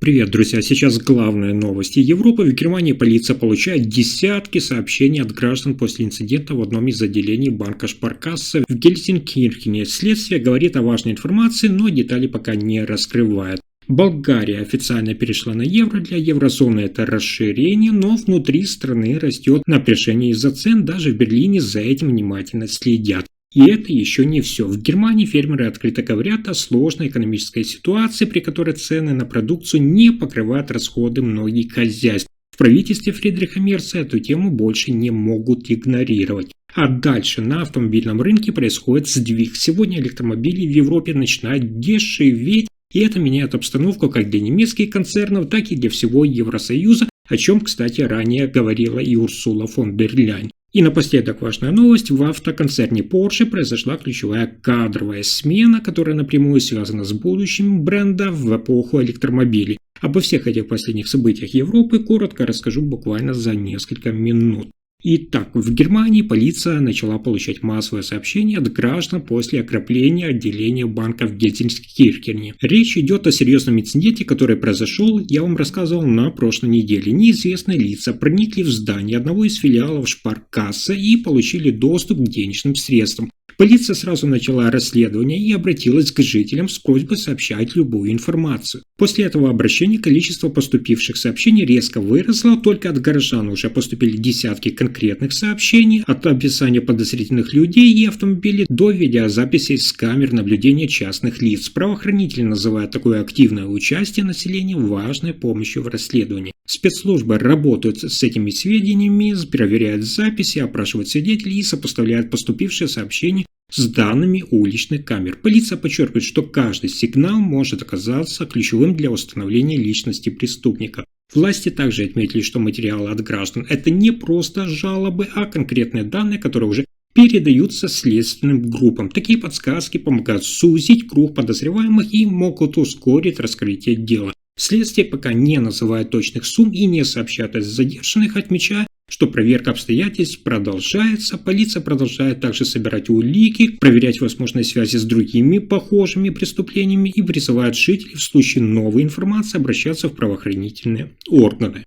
Привет, друзья! Сейчас главные новости Европы. В Германии полиция получает десятки сообщений от граждан после инцидента в одном из отделений банка Шпаркассе в Гельсенкирхене. Следствие говорит о важной информации, но детали пока не раскрывает. Болгария официально перешла на евро. Для еврозоны это расширение, но внутри страны растет напряжение из-за цен. Даже в Берлине за этим внимательно следят. И это еще не все. В Германии фермеры открыто говорят о сложной экономической ситуации, при которой цены на продукцию не покрывают расходы многих хозяйств. В правительстве Фридриха Мерца эту тему больше не могут игнорировать. А дальше на автомобильном рынке происходит сдвиг. Сегодня электромобили в Европе начинают дешеветь, и это меняет обстановку как для немецких концернов, так и для всего Евросоюза, о чем, кстати, ранее говорила и Урсула фон дер Ляйен. И напоследок важная новость. В автоконцерне Porsche произошла ключевая кадровая смена, которая напрямую связана с будущим бренда в эпоху электромобилей. Обо всех этих последних событиях Европы коротко расскажу буквально за несколько минут. Итак, в Германии полиция начала получать массовые сообщения от граждан после ограбления отделения банка в Гельсенкирхене. Речь идет о серьезном инциденте, который произошел, я вам рассказывал, на прошлой неделе. Неизвестные лица проникли в здание одного из филиалов Шпаркассе и получили доступ к денежным средствам. Полиция сразу начала расследование и обратилась к жителям с просьбой сообщать любую информацию. После этого обращения количество поступивших сообщений резко выросло, только от горожан уже поступили десятки конкретных сообщений, от описания подозрительных людей и автомобилей до видеозаписей с камер наблюдения частных лиц. Правоохранители называют такое активное участие населения важной помощью в расследовании. Спецслужбы работают с этими сведениями, проверяют записи, опрашивают свидетелей и сопоставляют поступившие сообщения с данными уличных камер. Полиция подчеркивает, что каждый сигнал может оказаться ключевым для установления личности преступника. Власти также отметили, что материалы от граждан – это не просто жалобы, а конкретные данные, которые уже передаются следственным группам. Такие подсказки помогают сузить круг подозреваемых и могут ускорить раскрытие дела. Следствие пока не называет точных сумм и не сообщает о задержанных, отмечая, что проверка обстоятельств продолжается. Полиция продолжает также собирать улики, проверять возможные связи с другими похожими преступлениями и призывает жителей в случае новой информации обращаться в правоохранительные органы.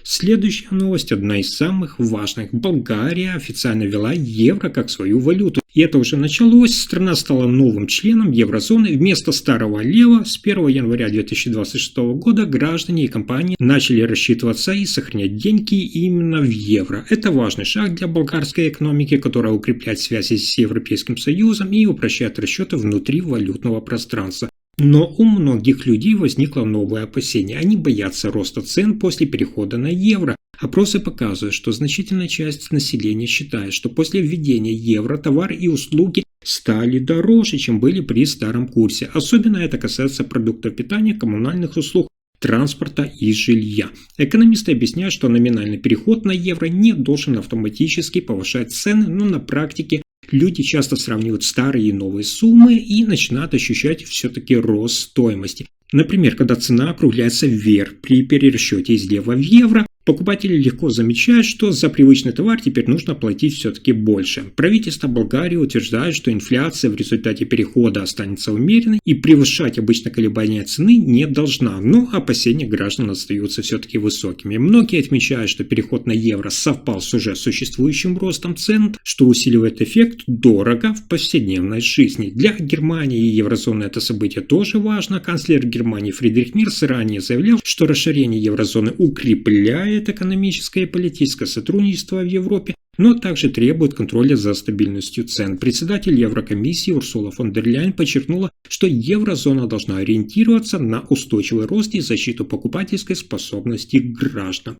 Следующая новость, одна из самых важных. Болгария официально ввела евро как свою валюту. И это уже началось. Страна стала новым членом еврозоны. Вместо старого лева с 1 января 2026 года граждане и компании начали рассчитываться и сохранять деньги именно в евро. Это важный шаг для болгарской экономики, которая укрепляет связи с Европейским Союзом и упрощает расчеты внутри валютного пространства. Но у многих людей возникло новое опасение. Они боятся роста цен после перехода на евро. Опросы показывают, что значительная часть населения считает, что после введения евро товары и услуги стали дороже, чем были при старом курсе. Особенно это касается продуктов питания, коммунальных услуг, транспорта и жилья. Экономисты объясняют, что номинальный переход на евро не должен автоматически повышать цены, но на практике люди часто сравнивают старые и новые суммы и начинают ощущать все-таки рост стоимости. Например, когда цена округляется вверх при перерасчете из лева в евро, покупатели легко замечают, что за привычный товар теперь нужно платить все-таки больше. Правительство Болгарии утверждает, что инфляция в результате перехода останется умеренной и превышать обычно колебания цены не должна, но опасения граждан остаются все-таки высокими. Многие отмечают, что переход на евро совпал с уже существующим ростом цен, что усиливает эффект дорого в повседневной жизни. Для Германии и еврозоны это событие тоже важно. Канцлер Германии Фридрих Мерц ранее заявлял, что расширение еврозоны укрепляет экономическое и политическое сотрудничество в Европе, но также требует контроля за стабильностью цен. Председатель Еврокомиссии Урсула фон дер Ляйен подчеркнула, что еврозона должна ориентироваться на устойчивый рост и защиту покупательской способности граждан.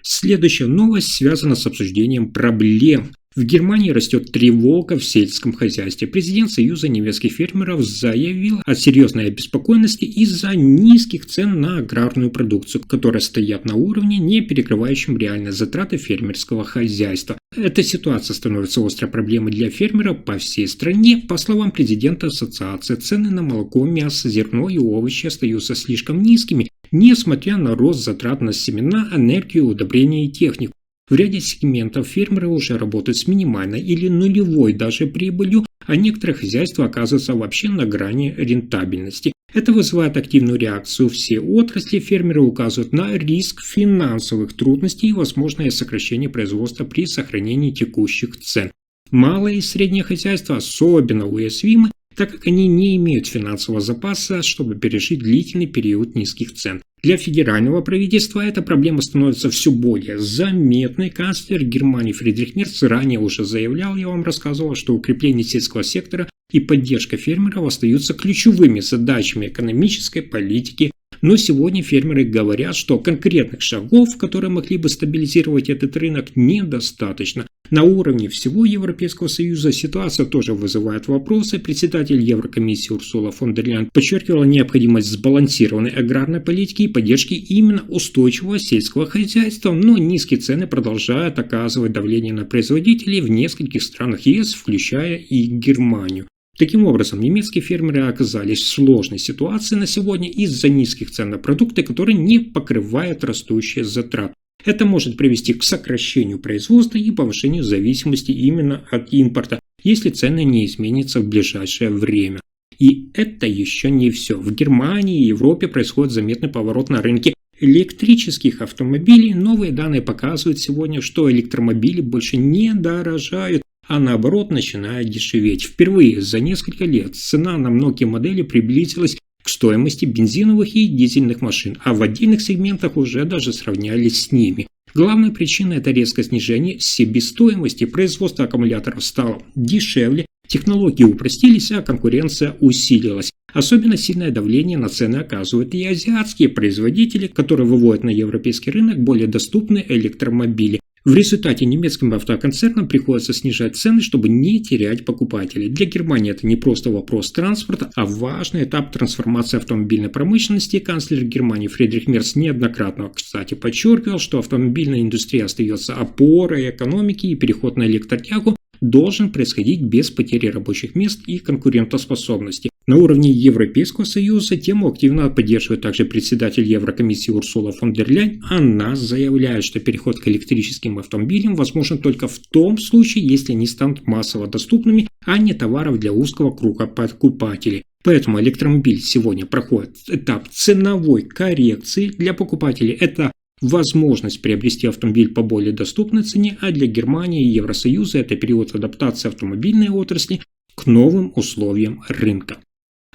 Следующая новость связана с обсуждением проблем. В Германии растет тревога в сельском хозяйстве. Президент Союза немецких фермеров заявил о серьезной обеспокоенности из-за низких цен на аграрную продукцию, которые стоят на уровне, не перекрывающем реальные затраты фермерского хозяйства. Эта ситуация становится острой проблемой для фермеров по всей стране. По словам президента ассоциации, цены на молоко, мясо, зерно и овощи остаются слишком низкими, несмотря на рост затрат на семена, энергию, удобрения и технику. В ряде сегментов фермеры уже работают с минимальной или нулевой даже прибылью, а некоторые хозяйства оказываются вообще на грани рентабельности. Это вызывает активную реакцию. Все отрасли фермеры указывают на риск финансовых трудностей и возможное сокращение производства при сохранении текущих цен. Малое и среднее хозяйство особенно уязвимы, так как они не имеют финансового запаса, чтобы пережить длительный период низких цен. Для федерального правительства эта проблема становится все более заметной. Канцлер Германии Фридрих Мерц ранее уже заявлял, я вам рассказывал, что укрепление сельского сектора и поддержка фермеров остаются ключевыми задачами экономической политики. Но сегодня фермеры говорят, что конкретных шагов, которые могли бы стабилизировать этот рынок, недостаточно. На уровне всего Европейского Союза ситуация тоже вызывает вопросы. Председатель Еврокомиссии Урсула фон дер Ляйен подчеркивала необходимость сбалансированной аграрной политики и поддержки именно устойчивого сельского хозяйства, но низкие цены продолжают оказывать давление на производителей в нескольких странах ЕС, включая и Германию. Таким образом, немецкие фермеры оказались в сложной ситуации на сегодня из-за низких цен на продукты, которые не покрывают растущие затраты. Это может привести к сокращению производства и повышению зависимости именно от импорта, если цены не изменятся в ближайшее время. И это еще не все. В Германии и Европе происходит заметный поворот на рынке электрических автомобилей. Новые данные показывают сегодня, что электромобили больше не дорожают, а наоборот начинает дешеветь. Впервые за несколько лет цена на многие модели приблизилась к стоимости бензиновых и дизельных машин, а в отдельных сегментах уже даже сравнялись с ними. Главная причина – это резкое снижение себестоимости. Производство аккумуляторов стало дешевле, технологии упростились, а конкуренция усилилась. Особенно сильное давление на цены оказывают и азиатские производители, которые выводят на европейский рынок более доступные электромобили. В результате немецким автоконцернам приходится снижать цены, чтобы не терять покупателей. Для Германии это не просто вопрос транспорта, а важный этап трансформации автомобильной промышленности. Канцлер Германии Фридрих Мерц неоднократно, кстати, подчеркивал, что автомобильная индустрия остается опорой экономики и переход на электротягу должен происходить без потери рабочих мест и конкурентоспособности. На уровне Европейского Союза тему активно поддерживает также председатель Еврокомиссии Урсула фон дер Ляйен. Она заявляет, что переход к электрическим автомобилям возможен только в том случае, если они станут массово доступными, а не товаров для узкого круга покупателей. Поэтому электромобиль сегодня проходит этап ценовой коррекции. Для покупателей это возможность приобрести автомобиль по более доступной цене, а для Германии и Евросоюза это период адаптации автомобильной отрасли к новым условиям рынка.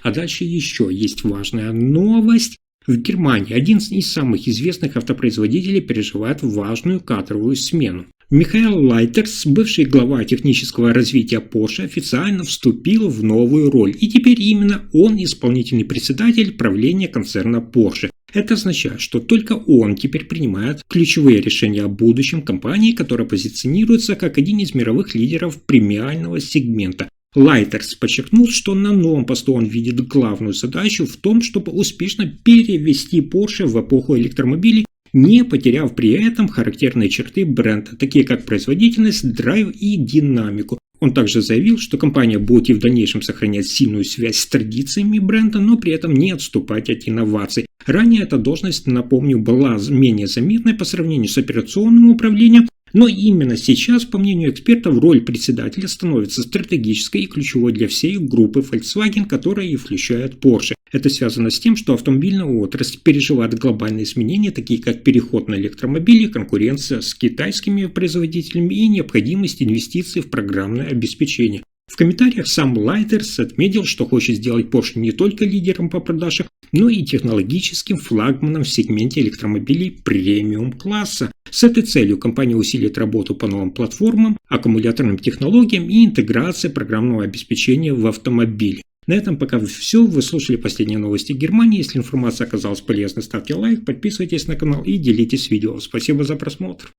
А дальше еще есть важная новость. В Германии один из самых известных автопроизводителей переживает важную кадровую смену. Михаил Лайтерс, бывший глава технического развития Porsche, официально вступил в новую роль, и теперь именно он исполнительный председатель правления концерна Porsche. Это означает, что только он теперь принимает ключевые решения о будущем компании, которая позиционируется как один из мировых лидеров премиального сегмента. Лайтерс подчеркнул, что на новом посту он видит главную задачу в том, чтобы успешно перевести Porsche в эпоху электромобилей, не потеряв при этом характерные черты бренда, такие как производительность, драйв и динамику. Он также заявил, что компания будет и в дальнейшем сохранять сильную связь с традициями бренда, но при этом не отступать от инноваций. Ранее эта должность, напомню, была менее заметной по сравнению с операционным управлением, но именно сейчас, по мнению экспертов, роль председателя становится стратегической и ключевой для всей группы Volkswagen, которая и включает Porsche. Это связано с тем, что автомобильная отрасль переживает глобальные изменения, такие как переход на электромобили, конкуренция с китайскими производителями и необходимость инвестиций в программное обеспечение. В комментариях сам Лайтерс отметил, что хочет сделать Porsche не только лидером по продажам, но и технологическим флагманом в сегменте электромобилей премиум-класса. С этой целью компания усилит работу по новым платформам, аккумуляторным технологиям и интеграции программного обеспечения в автомобиле. На этом пока все. Вы слушали последние новости Германии. Если информация оказалась полезной, ставьте лайк, подписывайтесь на канал и делитесь видео. Спасибо за просмотр.